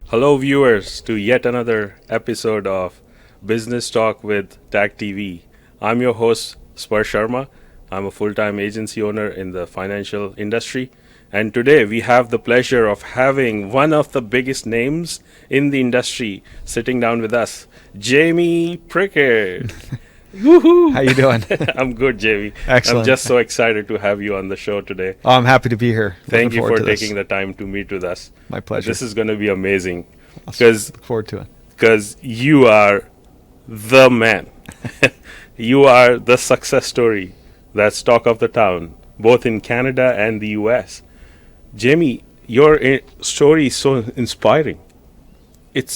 Hello, viewers, to yet another episode of Business Talk with Tag TV. I'm your host, Sparsh Sharma. I'm a full-time agency owner in the financial industry. And today we have the pleasure of having one of the biggest names in the industry sitting down with us, Jamie Prickett. Woohoo! How you doing? I'm good, Jamie. Excellent. I'm just so excited to have you on the show today. Oh, I'm happy to be here. Thank Looking you forward for to this. taking the time to meet with us. My pleasure. This is going to be amazing I'll because look forward to it. you are the man. You are the success story that's talk of the town, both in Canada and the US. Jamie, your story is so inspiring. It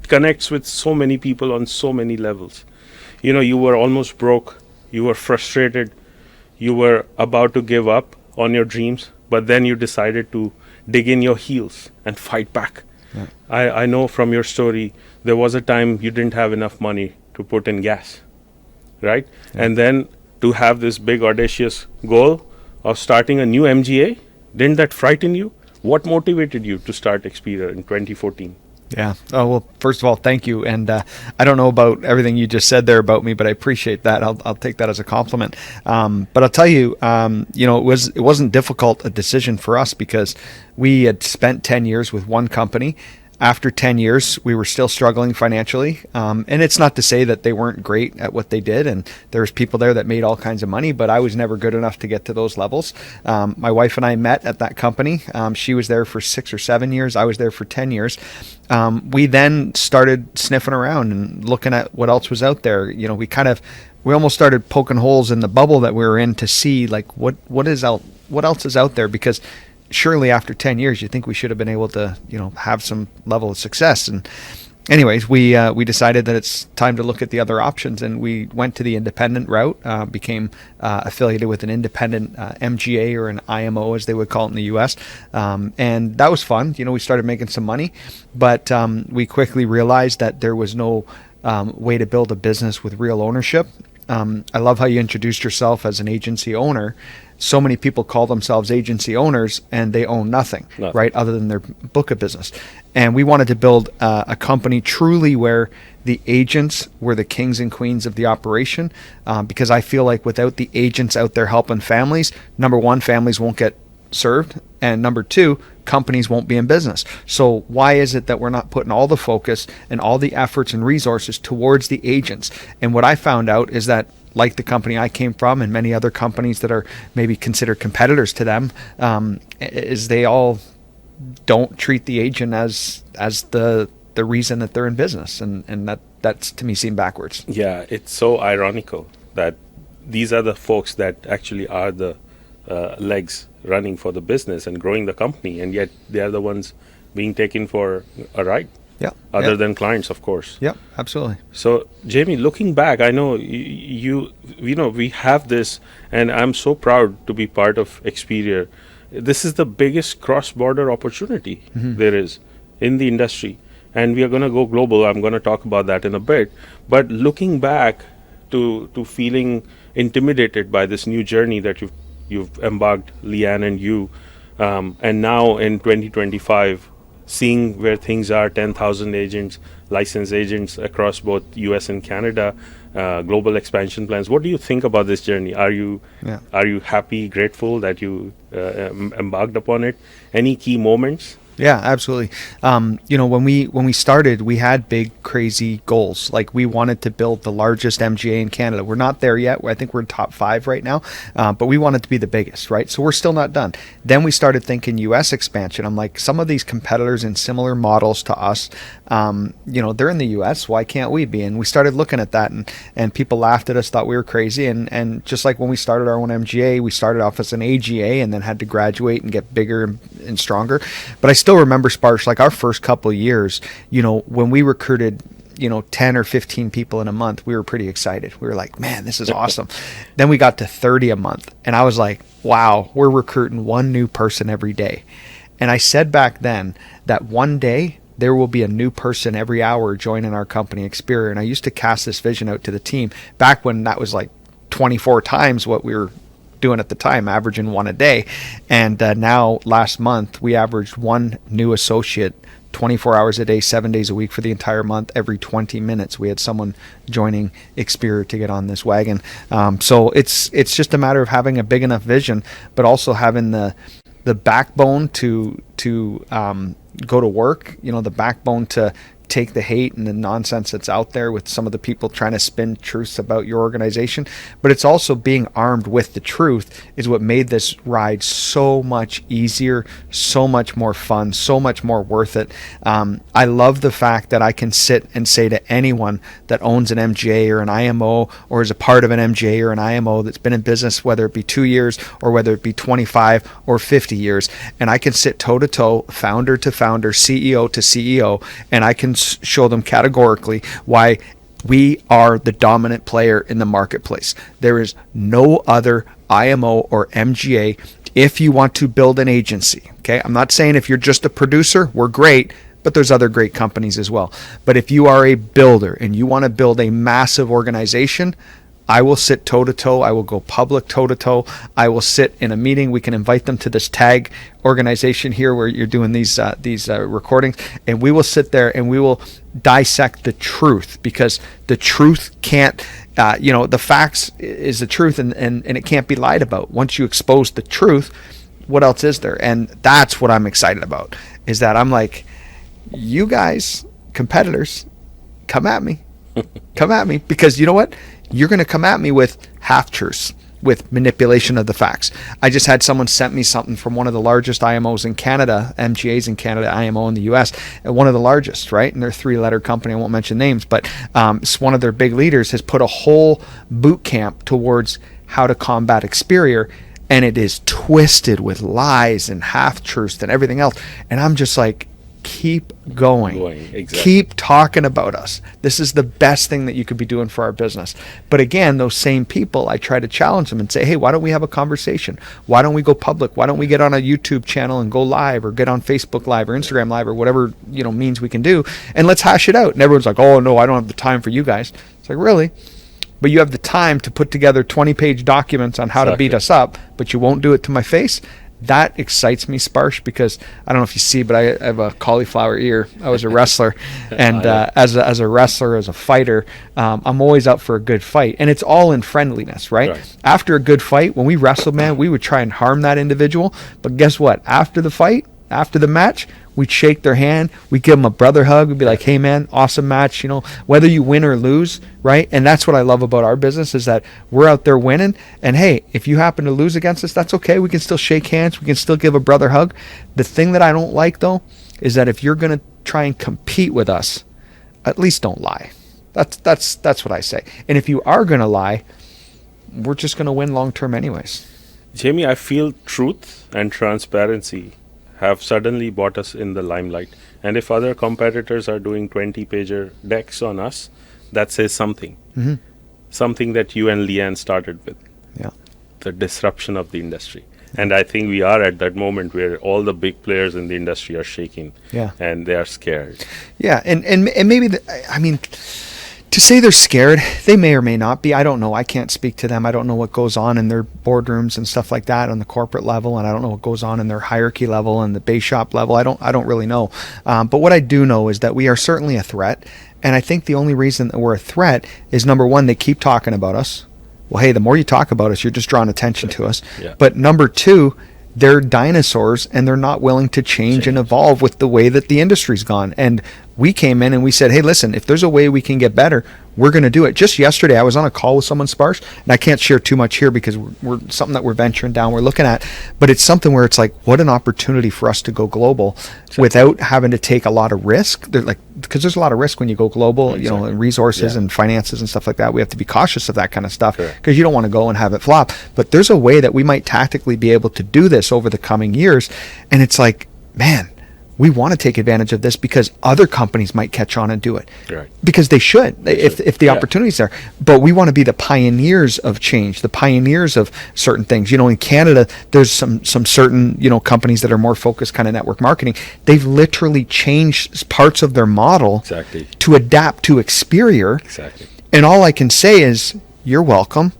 connects with so many people on so many levels. You know, you were almost broke, you were frustrated, you were about to give up on your dreams, but then you decided to dig in your heels and fight back. Yeah. I know from your story, there was a time you didn't have enough money to put in gas, right? Yeah. And then to have this big audacious goal of starting a new MGA, didn't that frighten you? What motivated you to start Experior in 2014? Yeah. Oh, well, first of all, thank you. And I don't know about everything you just said there about me, but I appreciate that. I'll take that as a compliment. But I'll tell you, it wasn't difficult a decision for us because we had spent 10 years with one company. After 10 years, we were still struggling financially. And it's not to say that they weren't great at what they did. And there's people there that made all kinds of money, but I was never good enough to get to those levels. My wife and I met at that company. She was there for 6 or 7 years. I was there for 10 years. We then started sniffing around and looking at what else was out there. You know, we almost started poking holes in the bubble that we were in to see like what else is out there, because surely after 10 years, you think we should have been able to, have some level of success. And anyways, we decided that it's time to look at the other options, and we went to the independent route, became affiliated with an independent MGA, or an IMO as they would call it in the US. And that was fun. We started making some money, but we quickly realized that there was no way to build a business with real ownership. I love how you introduced yourself as an agency owner. So many people call themselves agency owners and they own nothing, right, other than their book of business. And we wanted to build a company truly where the agents were the kings and queens of the operation, because I feel like without the agents out there helping families, number one, families won't get served, and number two, companies won't be in business. So why is it that we're not putting all the focus and all the efforts and resources towards the agents? And what I found out is that, like the company I came from and many other companies that are maybe considered competitors to them, is they all don't treat the agent as the reason that they're in business, and that's to me seemed backwards. Yeah, it's so ironical that these are the folks that actually are the legs running for the business and growing the company, and yet they are the ones being taken for a ride. Yeah. Other than clients, of course. Yeah, absolutely. So, Jamie, looking back, I know we have this, and I'm so proud to be part of Experior. This is the biggest cross-border opportunity there is in the industry, and we are going to go global. I'm going to talk about that in a bit. But looking back to feeling intimidated by this new journey that you've embarked, Leanne and you, and now in 2025, seeing where things are, 10,000 agents, licensed agents across both US and Canada, global expansion plans. What do you think about this journey? Are you happy, grateful that you embarked upon it? Any key moments? Yeah, absolutely. When we started, we had big, crazy goals. Like, we wanted to build the largest MGA in Canada. We're not there yet. I think we're in top 5 right now, but we wanted to be the biggest, right? So we're still not done. Then we started thinking U.S. expansion. I'm like, some of these competitors in similar models to us, they're in the U.S. Why can't we be? And we started looking at that, and people laughed at us, thought we were crazy. And just like when we started our own MGA, we started off as an AGA and then had to graduate and get bigger and stronger. But I still remember, Sparsh, like our first couple of years, when we recruited 10 or 15 people in a month, we were pretty excited. We were like, man, this is awesome. Then we got to 30 a month, and I was like, wow, we're recruiting one new person every day. And I said back then that one day there will be a new person every hour joining our company, Experior. And I used to cast this vision out to the team back when that was like 24 times what we were doing at the time, averaging one a day. And now last month we averaged one new associate 24 hours a day, 7 days a week for the entire month. Every 20 minutes, we had someone joining Experior to get on this wagon. So it's just a matter of having a big enough vision, but also having the backbone to go to work. The backbone to take the hate and the nonsense that's out there with some of the people trying to spin truths about your organization. But it's also being armed with the truth is what made this ride so much easier, so much more fun, so much more worth it. I love the fact that I can sit and say to anyone that owns an MGA or an IMO or is a part of an MGA or an IMO that's been in business, whether it be 2 years or whether it be 25 or 50 years, and I can sit toe to toe, founder to founder, CEO to CEO, and I can show them categorically why we are the dominant player in the marketplace. There is no other IMO or MGA if you want to build an agency. Okay, I'm not saying if you're just a producer, we're great, but there's other great companies as well. But if you are a builder and you want to build a massive organization, I will sit toe to toe. I will go public toe to toe. I will sit in a meeting. We can invite them to this tag organization here where you're doing these recordings, and we will sit there and we will dissect the truth, because the truth can't, the facts is the truth, and it can't be lied about. Once you expose the truth, what else is there? And that's what I'm excited about, is that I'm like, you guys, competitors, come at me. Come at me, because you know what? You're going to come at me with half-truths, with manipulation of the facts. I just had someone sent me something from one of the largest IMOs in Canada, MGAs in Canada, IMO in the US, and one of the largest, right? And they're a 3-letter company. I won't mention names, but one of their big leaders has put a whole boot camp towards how to combat Experior, and it is twisted with lies and half-truths and everything else. And I'm just like, keep going. Exactly. Keep talking about us. This is the best thing that you could be doing for our business. But again, those same people, I try to challenge them and say, hey, why don't we have a conversation? Why don't we go public? Why don't we get on a YouTube channel and go live, or get on Facebook Live or Instagram Live or whatever means we can do, and let's hash it out. And everyone's like, oh no, I don't have the time for you guys. It's like, really? But you have the time to put together 20-page documents on how to beat us up, but you won't do it to my face? That excites me, Sparsh, because I don't know if you see, but I have a cauliflower ear. I was a wrestler, and as a wrestler, as a fighter, I'm always up for a good fight, and it's all in friendliness, right? After a good fight, when we wrestled, man, we would try and harm that individual, but guess what? After the fight, after the match, we'd shake their hand, we'd give them a brother hug, we'd be like, hey man, awesome match, whether you win or lose, right? And that's what I love about our business, is that we're out there winning, and hey, if you happen to lose against us, that's okay. We can still shake hands, we can still give a brother hug. The thing that I don't like, though, is that if you're going to try and compete with us, at least don't lie. That's what I say. And if you are going to lie, we're just going to win long term anyways. Jamie, I feel truth and transparency have suddenly brought us in the limelight. And if other competitors are doing 20-pager decks on us, that says something. Mm-hmm. Something that you and Leanne started with. Yeah. The disruption of the industry. And I think we are at that moment where all the big players in the industry are shaking. Yeah. And they are scared. Yeah. And maybe, to say they're scared, they may or may not be. I don't know. I can't speak to them. I don't know what goes on in their boardrooms and stuff like that on the corporate level, and I don't know what goes on in their hierarchy level and the base shop level. I don't really know. But what I do know is that we are certainly a threat, and I think the only reason that we're a threat is, number one, they keep talking about us. Well, hey, the more you talk about us, you're just drawing attention to us. Yeah. But number two, they're dinosaurs, and they're not willing to change and evolve with the way that the industry's gone. And we came in and we said, hey, listen, if there's a way we can get better, we're going to do it. Just yesterday, I was on a call with someone, Sparsh, and I can't share too much here because we're something that we're venturing down, we're looking at, but it's something where it's like, what an opportunity for us to go global without having to take a lot of risk. Because there's a lot of risk when you go global, and resources and finances and stuff like that. We have to be cautious of that kind of stuff because you don't want to go and have it flop. But there's a way that we might tactically be able to do this over the coming years. And it's like, man, we want to take advantage of this because other companies might catch on and do it. Right. Because they should, if the opportunity's there. But we want to be the pioneers of change, the pioneers of certain things. In Canada, there's some certain, companies that are more focused kind of network marketing. They've literally changed parts of their model to adapt to Experior. Exactly. And all I can say is, you're welcome,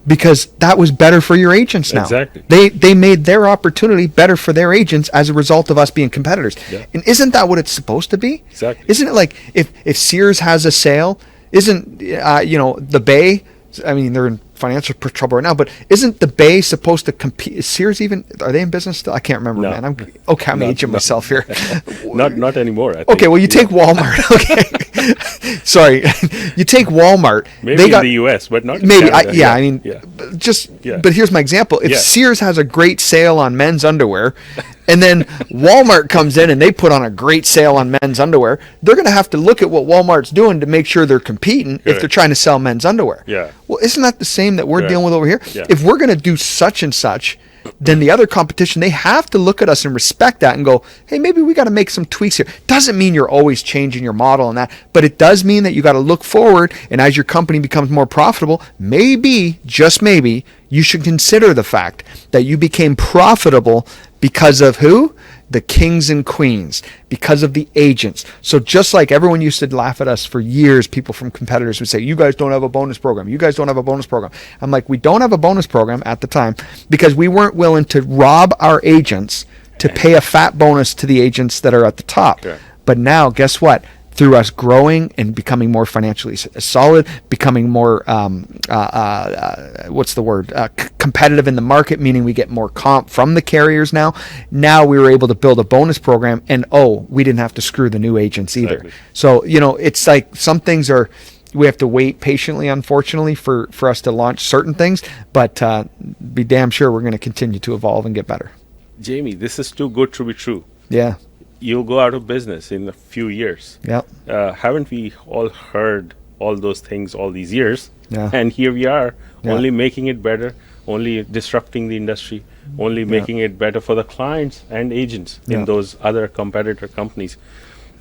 because that was better for your agents now. Exactly. They made their opportunity better for their agents as a result of us being competitors. Yeah. And isn't that what it's supposed to be? Exactly. Isn't it like if Sears has a sale, isn't the Bay, I mean, they're in financial trouble right now, but isn't the Bay supposed to compete? Is Sears even, are they in business still? I can't remember, No. man. I'm aging myself here. Not anymore. I think. Okay, well, you take Walmart. Okay, sorry, you take Walmart. Maybe in the U.S., but not in maybe. Canada. But here's my example. If Yeah. Sears has a great sale on men's underwear, and then Walmart comes in and they put on a great sale on men's underwear, they're going to have to look at what Walmart's doing to make sure they're competing if they're trying to sell men's underwear. Yeah. Well, isn't that the same that we're Correct. dealing with over here? Yeah. If we're going to do such and such, then the other competition, they have to look at us and respect that and go, hey, maybe we got to make some tweaks here. Doesn't mean you're always changing your model and that, but it does mean that you got to look forward, and as your company becomes more profitable, maybe, just maybe, you should consider the fact that you became profitable because of who? The kings and queens, because of the agents. So just like everyone used to laugh at us for years, people from competitors would say, you guys don't have a bonus program. You guys don't have a bonus program. I'm like, we don't have a bonus program at the time because we weren't willing to rob our agents to pay a fat bonus to the agents that are at the top. Sure. But now, guess what? Through us growing and becoming more financially solid, becoming more, competitive in the market, meaning we get more comp from the carriers now. Now we were able to build a bonus program, and we didn't have to screw the new agents either. Exactly. So, it's like some things we have to wait patiently, unfortunately, for us to launch certain things, but be damn sure we're going to continue to evolve and get better. Jamie, this is too good to be true. Yeah. You'll go out of business in a few years. Yeah. Haven't we all heard all those things all these years? Yeah. And here we are, Yeah. only making it better, only disrupting the industry, only making it better for the clients and agents Yeah. in those other competitor companies.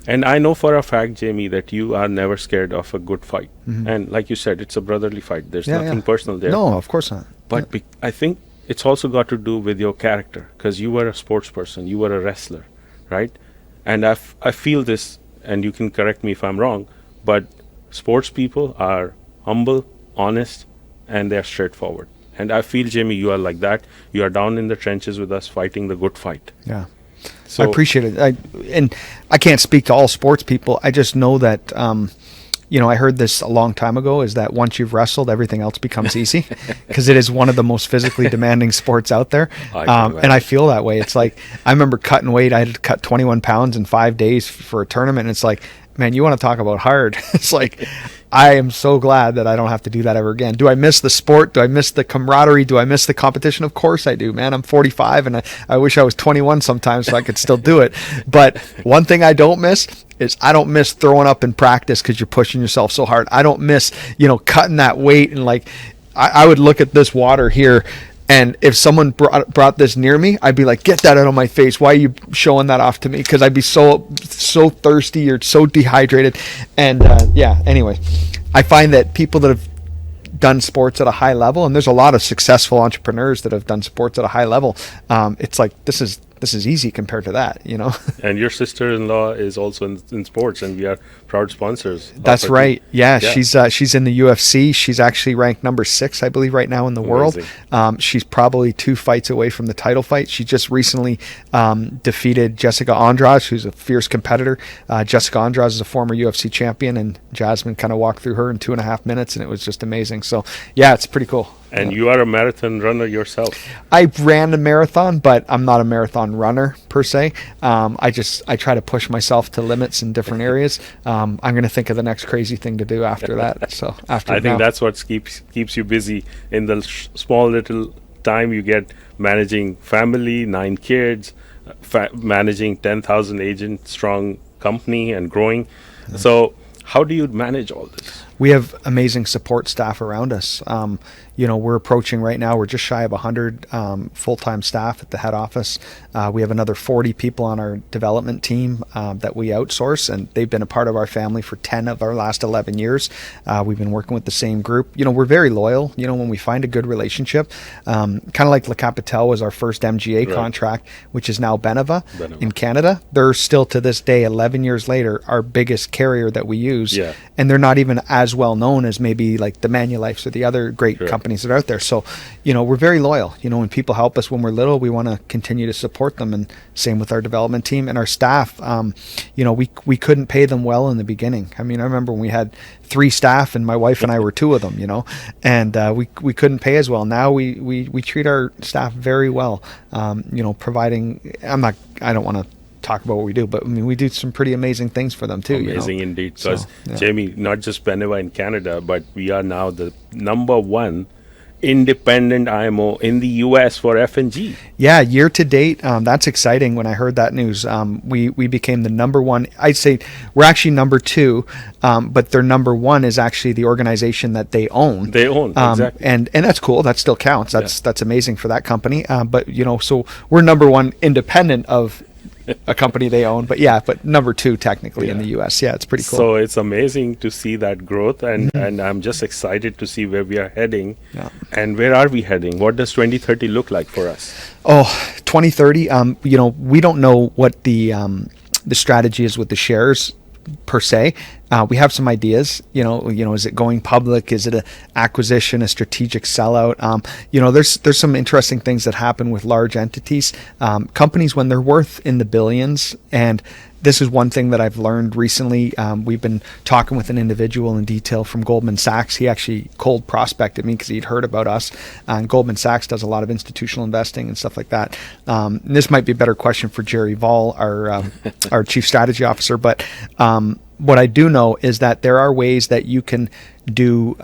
And I know for a fact, Jamie, that you are never scared of a good fight. And like you said, it's a brotherly fight. There's nothing personal there. No, of course not. But I think it's also got to do with your character, because you were a sports person, you were a wrestler, right? And I feel this, and you can correct me if I'm wrong, but sports people are humble, honest, and they're straightforward. And I feel, Jamie, you are like that. You are down in the trenches with us fighting the good fight. Yeah. So I appreciate it. And I can't speak to all sports people. I just know that, I heard this a long time ago, is that once you've wrestled, everything else becomes easy, because it is one of the most physically demanding sports out there. And I feel that way. It's like, I remember cutting weight. I had to cut 21 pounds in 5 days for a tournament. And it's like, man, you want to talk about hard. It's like, I am so glad that I don't have to do that ever again. Do I miss the sport? Do I miss the camaraderie? Do I miss the competition? Of course I do, man. I'm 45 and I wish I was 21 sometimes so I could still do it. But one thing I don't miss is I don't miss throwing up in practice because you're pushing yourself so hard. I don't miss, cutting that weight. And like, I would look at this water here, and if someone brought this near me, I'd be like, get that out of my face. Why are you showing that off to me? Because I'd be so thirsty or so dehydrated. And anyway, I find that people that have done sports at a high level, and there's a lot of successful entrepreneurs that have done sports at a high level, it's like, this is easy compared to that, And your sister-in-law is also in sports, and we are proud sponsors. That's right. Yeah, she's in the UFC. She's actually ranked number 6, I believe, right now in the world. She's probably 2 fights away from the title fight. She just recently defeated Jessica Andrade, who's a fierce competitor. Jessica Andrade is a former UFC champion, and Jasmine kind of walked through her in 2.5 minutes, and it was just amazing. So, yeah, it's pretty cool. And you are a marathon runner yourself. I ran a marathon, but I'm not a marathon runner per se. I try to push myself to limits in different areas. I'm going to think of the next crazy thing to do after that. So I think that's what keeps you busy in the small little time you get managing family, 9 kids, managing 10,000 agent strong company and growing. So how do you manage all this? We have amazing support staff around us. We're approaching right now, we're just shy of 100 full-time staff at the head office. We have another 40 people on our development team that we outsource, and they've been a part of our family for 10 of our last 11 years. We've been working with the same group. We're very loyal. When we find a good relationship, kind of like Le Capital was our first MGA contract, which is now Beneva in Canada. They're still to this day, 11 years later, our biggest carrier that we use, and they're not even as as well known as maybe like the Manulifes or the other great Correct. companies that are out there. So, we're very loyal. When people help us when we're little, we want to continue to support them. And same with our development team and our staff. We couldn't pay them well in the beginning. I remember when we had 3 staff and my wife and I were 2 of them, and we couldn't pay as well. Now we treat our staff very well, providing, I don't want to talk about what we do, but we do some pretty amazing things for them too. Amazing indeed. Because yeah. Jamie, not just Beneva in Canada, but we are now the number 1 independent IMO in the US for F&G. Yeah, year to date, that's exciting. When I heard that news, we became the number 1. I'd say we're actually number 2, but their number 1 is actually the organization that they own. They own, exactly. And that's cool. That still counts. That's amazing for that company. But so we're number 1 independent of a company they own, but number 2 technically in the US. Yeah, it's pretty cool. So it's amazing to see that growth, and I'm just excited to see where we are heading. Yeah. And where are we heading? What does 2030 look like for us? 2030, we don't know what the strategy is with the shares per se. We have some ideas. Is it going public? Is it an acquisition, a strategic sellout? There's some interesting things that happen with large entities, companies when they're worth in the billions. And this is one thing that I've learned recently. We've been talking with an individual in detail from Goldman Sachs. He actually cold prospected me because he'd heard about us. And Goldman Sachs does a lot of institutional investing and stuff like that. This might be a better question for Jerry Vall, our chief strategy officer. But what I do know is that there are ways that you can do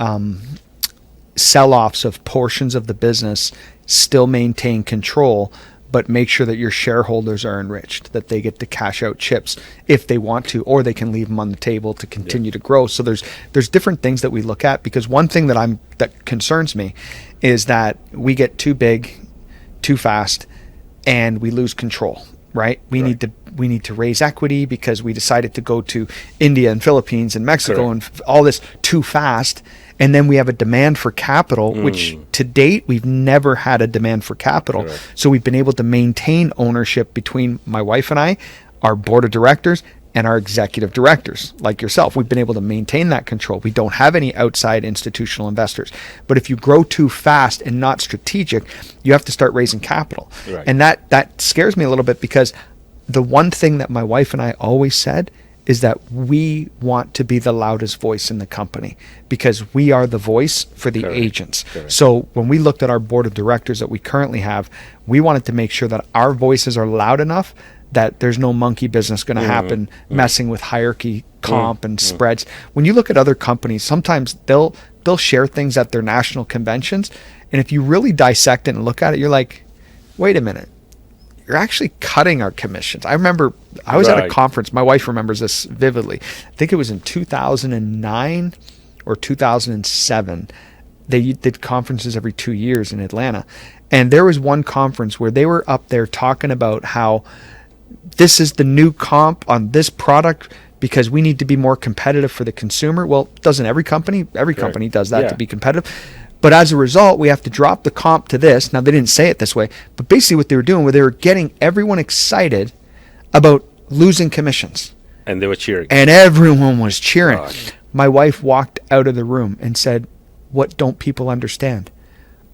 sell-offs of portions of the business, still maintain control, but make sure that your shareholders are enriched, that they get to cash out chips if they want to, or they can leave them on the table to continue to grow. So there's different things that we look at, because one thing that concerns me is that we get too big, too fast, and we lose control. Right? We need to raise equity because we decided to go to India and Philippines and Mexico and all this too fast. And then we have a demand for capital, which to date, we've never had a demand for capital. Correct. So we've been able to maintain ownership between my wife and I, our board of directors, and our executive directors, like yourself. We've been able to maintain that control. We don't have any outside institutional investors. But if you grow too fast and not strategic, you have to start raising capital. Right. And that scares me a little bit, because the one thing that my wife and I always said is that we want to be the loudest voice in the company, because we are the voice for the agents. Correct. So when we looked at our board of directors that we currently have, we wanted to make sure that our voices are loud enough that there's no monkey business going to happen messing with hierarchy, comp, and spreads. When you look at other companies, sometimes they'll share things at their national conventions, and if you really dissect it and look at it, you're like, wait a minute, you're actually cutting our commissions. I remember I was at a conference. My wife remembers this vividly. I think it was in 2009 or 2007. They did conferences every 2 years in Atlanta, and there was one conference where they were up there talking about how this is the new comp on this product because we need to be more competitive for the consumer. Well, doesn't every company? Every company does that to be competitive. But as a result, we have to drop the comp to this. Now, they didn't say it this way, but basically what they were doing was they were getting everyone excited about losing commissions. And they were cheering. And everyone was cheering. My wife walked out of the room and said, what don't people understand?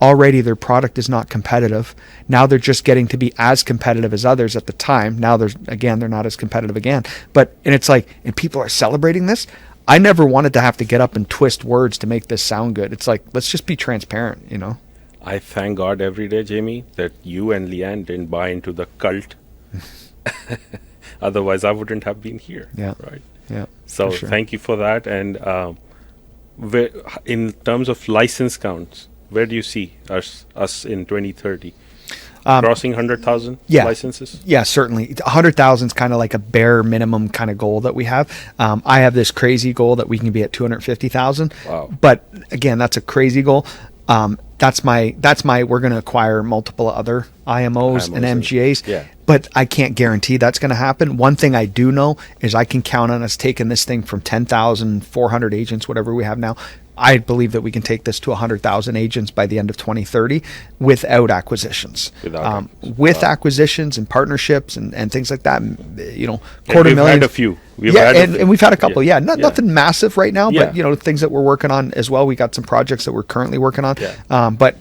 Already their product is not competitive. Now they're just getting to be as competitive as others at the time. Now they're not as competitive again. And it's like, and people are celebrating this. I never wanted to have to get up and twist words to make this sound good. It's like, let's just be transparent, I thank God every day, Jamie, that you and Leanne didn't buy into the cult. Otherwise, I wouldn't have been here. Yeah. Right. Yeah. So thank you for that. And in terms of license counts, where do you see us in 2030? Crossing 100,000 licenses? Yeah, certainly. 100,000 is kind of like a bare minimum kind of goal that we have. I have this crazy goal that we can be at 250,000. Wow. But again, that's a crazy goal. That's my we're going to acquire multiple other IMOs and MGAs. Yeah. But I can't guarantee that's going to happen. One thing I do know is I can count on us taking this thing from 10,400 agents, whatever we have now. I believe that we can take this to 100,000 agents by the end of 2030 without acquisitions. With acquisitions and partnerships and things like that, we've had a few. We've Yeah, had and we've had a couple. Yeah, nothing massive right now, Yeah. but things that we're working on as well. We got some projects that we're currently working on. Yeah. But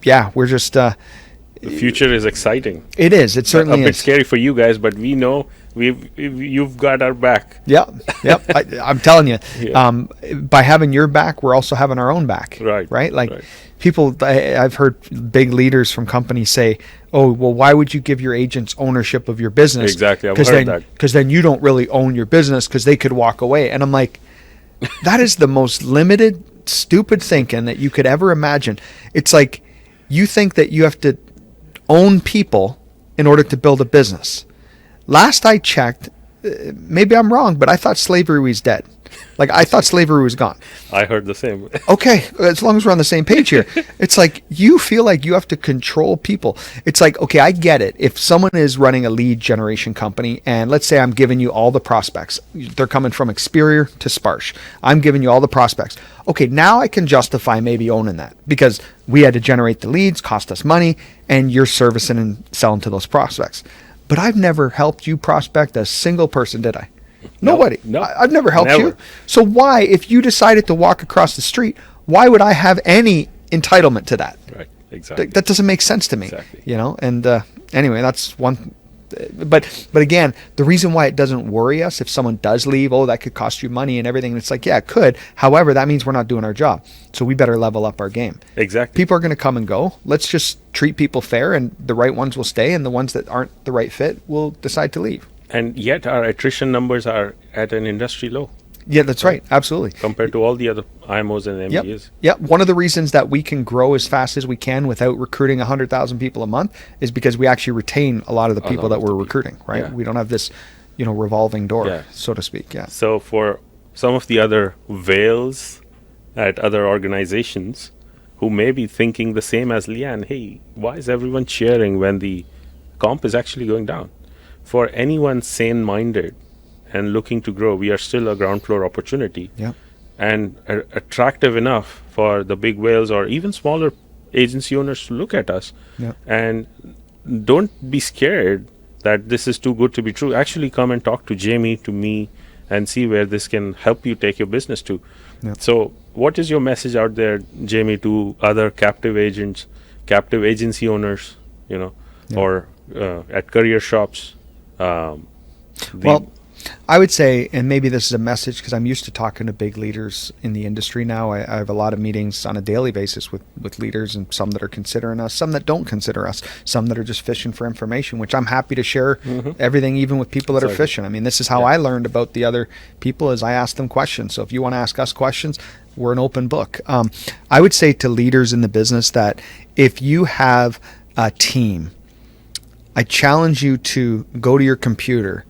yeah, we're just. The future is exciting. It is. It certainly a bit is. scary for you guys, but we know you've got our back. Yeah, yep. I'm telling you, Yeah. By having your back, we're also having our own back. Right. Like Right. people, I've heard big leaders from companies say, "Oh, well, why would you give your agents ownership of your business?" Exactly, I've heard that. Because then you don't really own your business because they could walk away. And I'm like, that is the most limited, stupid thinking that you could ever imagine. It's like you think that you have to own people in order to build a business. Last I checked, maybe I'm wrong, but I thought slavery was dead. Like I thought slavery was gone. I heard the same. Okay, as long as we're on the same page here. It's like you feel like you have to control people. It's like, okay, I get it. If someone is running a lead generation company and let's say I'm giving you all the prospects. They're coming from Experior to Sparsh. I'm giving you all the prospects. Okay, now I can justify maybe owning that because we had to generate the leads, cost us money, and you're servicing and selling to those prospects. But I've never helped you prospect a single person, did I? Nobody. No. I've never helped Never. you. So why, if you decided to walk across the street, why would I have any entitlement to that? Right. Exactly. That doesn't make sense to me. Exactly. And anyway, that's one. But again, the reason why it doesn't worry us if someone does leave, oh, that could cost you money and everything. And it's like, yeah, it could. However, that means we're not doing our job. So we better level up our game. Exactly. People are going to come and go. Let's just treat people fair, and the right ones will stay, and the ones that aren't the right fit will decide to leave. And yet our attrition numbers are at an industry low Yeah, that's right. Absolutely. compared to all the other IMOs and Yep. MBAs. Yep. One of the reasons that we can grow as fast as we can without recruiting 100,000 people a month is because we actually retain a lot of the people that we're recruiting, right? Yeah. We don't have this, revolving door, Yeah. so to speak. Yeah. So for some of the other whales at other organizations who may be thinking the same as Leanne, hey, why is everyone cheering when the comp is actually going down? For anyone sane-minded and looking to grow, we are still a ground floor opportunity. Yep. And attractive enough for the big whales or even smaller agency owners to look at us. Yep. And don't be scared that this is too good to be true. Actually come and talk to Jamie, to me, and see where this can help you take your business to. Yep. So what is your message out there, Jamie, to other captive agents, captive agency owners, or at career shops? Well, I would say, and maybe this is a message because I'm used to talking to big leaders in the industry now. I have a lot of meetings on a daily basis with leaders, and some that are considering us, some that don't consider us, some that are just fishing for information, which I'm happy to share everything, even with people that are fishing. I mean, this is how I learned about the other people is I asked them questions. So if you want to ask us questions, we're an open book. I would say to leaders in the business that if you have a team, I challenge you to go to your computer,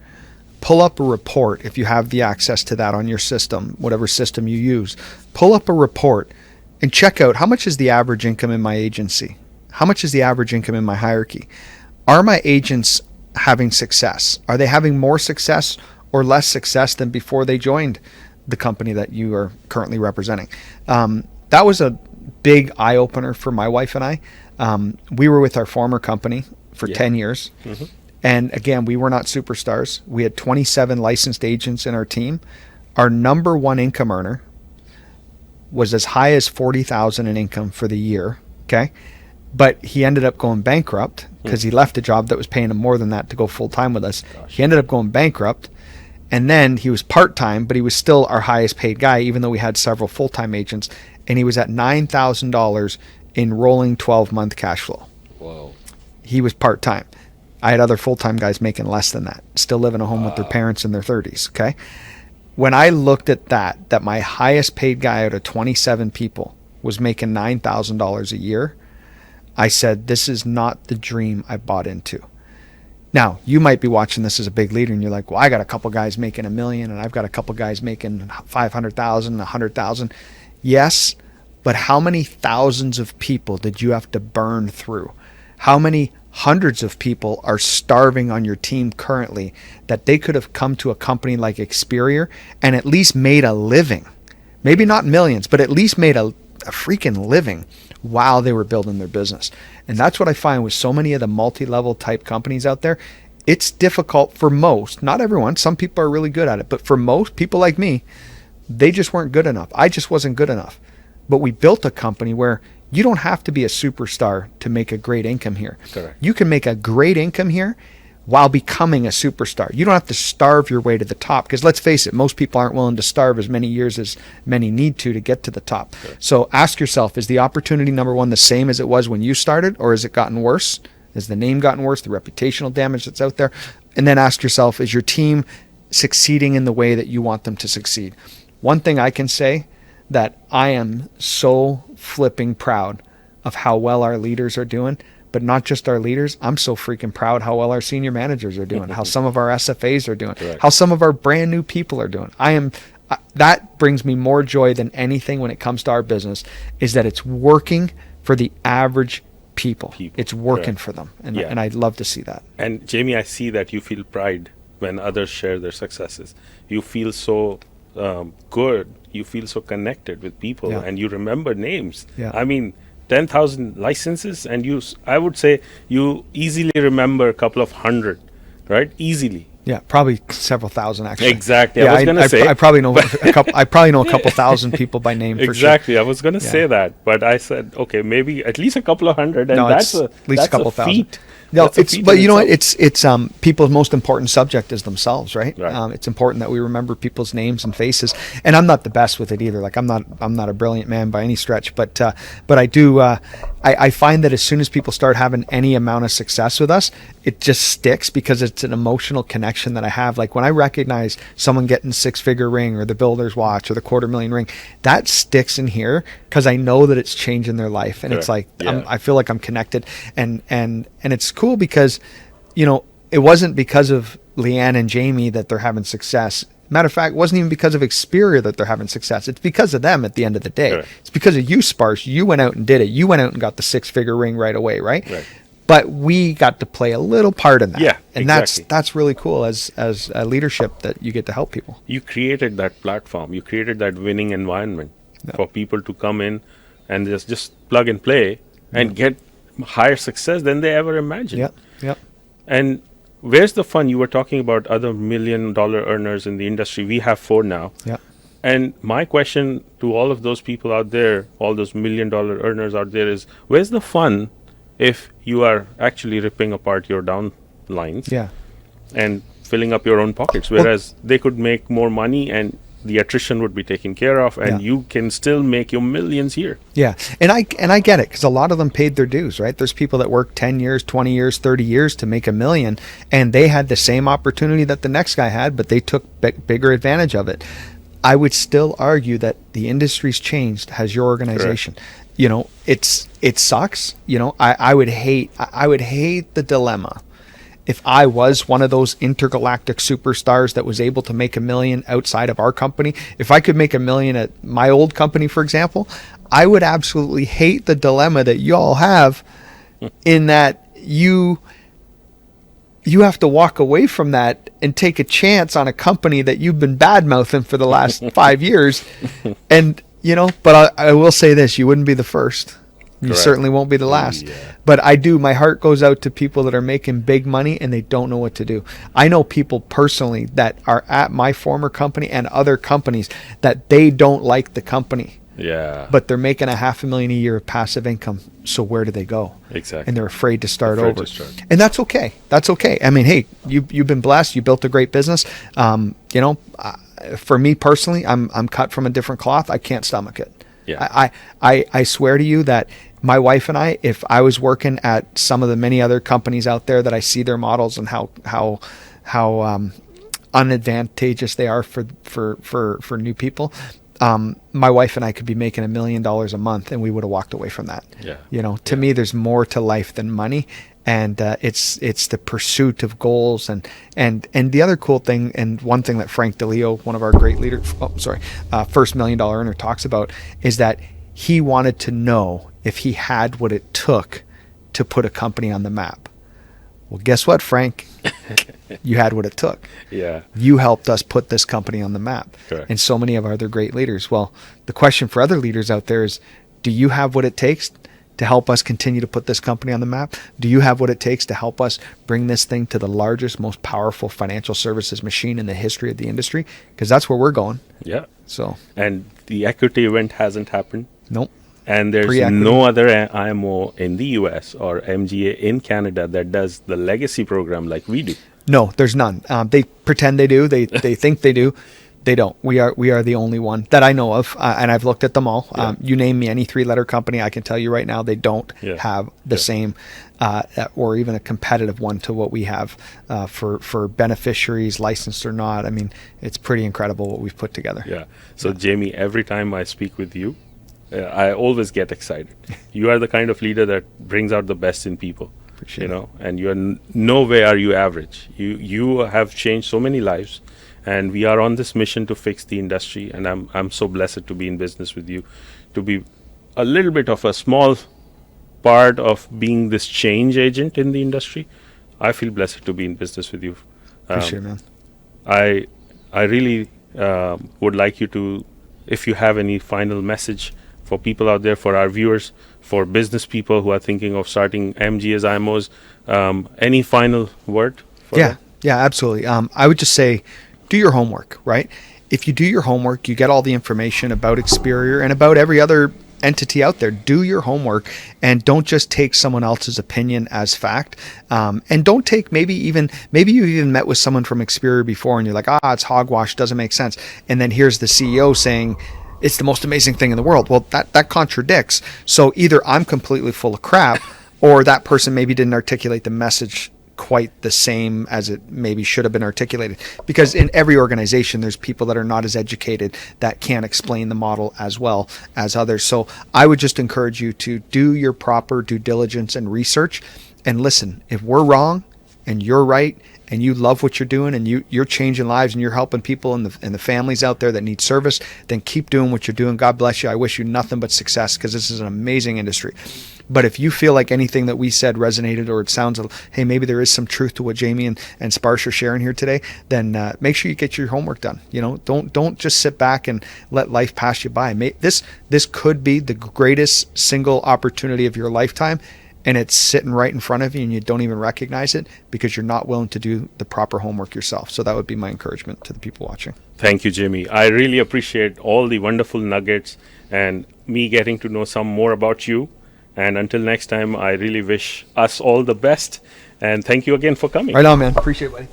pull up a report if you have the access to that on your system, whatever system you use. Pull up a report and check out how much is the average income in my agency? How much is the average income in my hierarchy? Are my agents having success? Are they having more success or less success than before they joined the company that you are currently representing? That was a big eye-opener for my wife and I. We were with our former company for 10 years. And again, we were not superstars. We had 27 licensed agents in our team. Our number one income earner was as high as $40,000 in income for the year. Okay. But he ended up going bankrupt because he left a job that was paying him more than that to go full time with us. He ended up going bankrupt. And then he was part-time, but he was still our highest paid guy, even though we had several full-time agents. And he was at $9,000 in rolling 12-month cash flow. Whoa. He was part-time. I had other full-time guys making less than that, still living at home with their parents in their 30s, okay? When I looked at that my highest paid guy out of 27 people was making $9,000 a year, I said, this is not the dream I bought into. Now, you might be watching this as a big leader and you're like, well, I got a couple guys making $1 million and I've got a couple guys making 500,000, 100,000. Yes, but how many thousands of people did you have to burn through? How many hundreds of people are starving on your team currently that they could have come to a company like Experior and at least made a living? Maybe not millions, but at least made a freaking living while they were building their business. And that's what I find with so many of the multi-level type companies out there it's difficult for most, not everyone. Some people are really good at it, but for most people like me, they just weren't good enough. I just wasn't good enough. But we built a company where you don't have to be a superstar to make a great income here. Correct. You can make a great income here while becoming a superstar. You don't have to starve your way to the top, because let's face it, most people aren't willing to starve as many years as many need to get to the top. Sure. So ask yourself, is the opportunity, number one, the same as it was when you started, or has it gotten worse? Has the name gotten worse, the reputational damage that's out there? And then ask yourself, is your team succeeding in the way that you want them to succeed? One thing I can say that I am so flipping proud of how well our leaders are doing, but not just our leaders. I'm so freaking proud how well our senior managers are doing, how some of our SFAs are doing, Correct. how some of our brand new people are doing. That brings me more joy than anything when it comes to our business, is that it's working for the average people. It's working for them. And I'd love to see that. And Jamie, I see that you feel pride when others share their successes. You feel so good. You feel so connected with people, and you remember names. Yeah. I mean, 10,000 licenses, and I would say you easily remember a couple of hundred, right? Easily. Yeah, probably several thousand actually. Exactly. Yeah, I was going to say. I probably know a couple. I probably know a couple thousand people by name. Exactly. For sure. I was going to say that, but I said, okay, maybe at least a couple of hundred, and that's at least a couple thousand. Feat. No, but you know what? It's people's most important subject is themselves, right? Right. It's important that we remember people's names and faces. And I'm not the best with it either. Like I'm not a brilliant man by any stretch, but I do. I find that as soon as people start having any amount of success with us, it just sticks, because it's an emotional connection that I have. Like when I recognize someone getting 6-figure ring, or the builder's watch, or the $250,000 ring, that sticks in here because I know that it's changing their life, and it's like I feel like I'm connected, and it's cool because, you know, it wasn't because of Leanne and Jamie that they're having success. Matter of fact, it wasn't even because of Experior that they're having success. It's because of them at the end of the day. Correct. It's because of you, Sparsh. You went out and did it. You went out and got the 6-figure ring right away, right? Right. But we got to play a little part in that. Yeah, and exactly. that's really cool as a leadership, that you get to help people. You created that platform. You created that winning environment for people to come in and just plug and play and get higher success than they ever imagined. Yep. And where's the fun? You were talking about other $1 million earners in the industry. We have 4 now. Yeah. And my question to all of those people out there, all those $1 million earners out there, is where's the fun if you are actually ripping apart your downlines and filling up your own pockets, whereas they could make more money and the attrition would be taken care of, and you can still make your millions here. Yeah, and I get it, because a lot of them paid their dues, right? There's people that work 10 years, 20 years, 30 years to make $1 million, and they had the same opportunity that the next guy had, but they took bigger advantage of it. I would still argue that the industry's changed. Has your organization? Correct. You know, it sucks. You know, I would hate the dilemma if I was one of those intergalactic superstars that was able to make $1 million outside of our company. If I could make $1 million at my old company, for example, I would absolutely hate the dilemma that y'all have, in that you have to walk away from that and take a chance on a company that you've been bad-mouthing for the last 5 years. And, you know, but I will say this, you wouldn't be the first. You Correct. Certainly won't be the last. Yeah. But my heart goes out to people that are making big money and they don't know what to do. I know people personally that are at my former company and other companies that they don't like the company. Yeah. But they're making $500,000 a year of passive income. So where do they go? Exactly. And they're afraid to start over. And that's okay. That's okay. I mean, hey, you've been blessed. You built a great business. You know, for me personally, I'm cut from a different cloth. I can't stomach it. Yeah. I swear to you that my wife and I, if I was working at some of the many other companies out there that I see their models and how unadvantageous they are for new people, my wife and I could be making $1 million a month and we would have walked away from that. Yeah. You know, to me, there's more to life than money. And it's the pursuit of goals. And the other cool thing, and one thing that Frank DeLeo, one of our great leaders, first $1 million earner, talks about, is that he wanted to know if he had what it took to put a company on the map. Well, guess what, Frank? You had what it took. Yeah. You helped us put this company on the map. Correct. And so many of our other great leaders. Well, the question for other leaders out there is, do you have what it takes to help us continue to put this company on the map? Do you have what it takes to help us bring this thing to the largest, most powerful financial services machine in the history of the industry? Because that's where we're going. Yeah. So, And the equity event hasn't happened. nope. And there's Pre-equity. no other IMO in the US or MGA in Canada that does the legacy program like we do. No, there's none. They pretend they do. They think they do. They don't. We are the only one that I know of, and I've looked at them all. Yeah. You name me any 3-letter company, I can tell you right now they don't Yeah. have the same, or even a competitive one to what we have for beneficiaries, licensed or not. I mean, it's pretty incredible what we've put together. Yeah. So, Jamie, every time I speak with you, I always get excited. You are the kind of leader that brings out the best in people. Appreciate You know, and you are no way are you average. You have changed so many lives, and we are on this mission to fix the industry. And I'm so blessed to be in business with you, to be a little bit of a small part of being this change agent in the industry. I feel blessed to be in business with you. Appreciate it, man. I really would like you to, if you have any final message for people out there, for our viewers, for business people who are thinking of starting MGAs, IMOs, any final word for Yeah, them? yeah, absolutely. I would just say, do your homework, right? If you do your homework, you get all the information about Experior and about every other entity out there. Do your homework and don't just take someone else's opinion as fact. And don't take maybe you've even met with someone from Experior before and you're like, it's hogwash, doesn't make sense. And then here's the CEO saying, it's the most amazing thing in the world. Well, that contradicts. So either I'm completely full of crap or that person maybe didn't articulate the message quite the same as it maybe should have been articulated. Because in every organization, there's people that are not as educated that can't explain the model as well as others. So I would just encourage you to do your proper due diligence and research. And listen, if we're wrong and you're right, and you love what you're doing and you're changing lives and you're helping people and the families out there that need service, then keep doing what you're doing. God bless you. I wish you nothing but success because this is an amazing industry. But if you feel like anything that we said resonated or it sounds, hey, maybe there is some truth to what Jamie and Sparsh are sharing here today, then make sure you get your homework done. You know, don't just sit back and let life pass you by. This could be the greatest single opportunity of your lifetime. And it's sitting right in front of you and you don't even recognize it because you're not willing to do the proper homework yourself. So that would be my encouragement to the people watching. Thank you, Jamie. I really appreciate all the wonderful nuggets and me getting to know some more about you. And until next time, I really wish us all the best. And thank you again for coming. Right on, man. Appreciate it, buddy.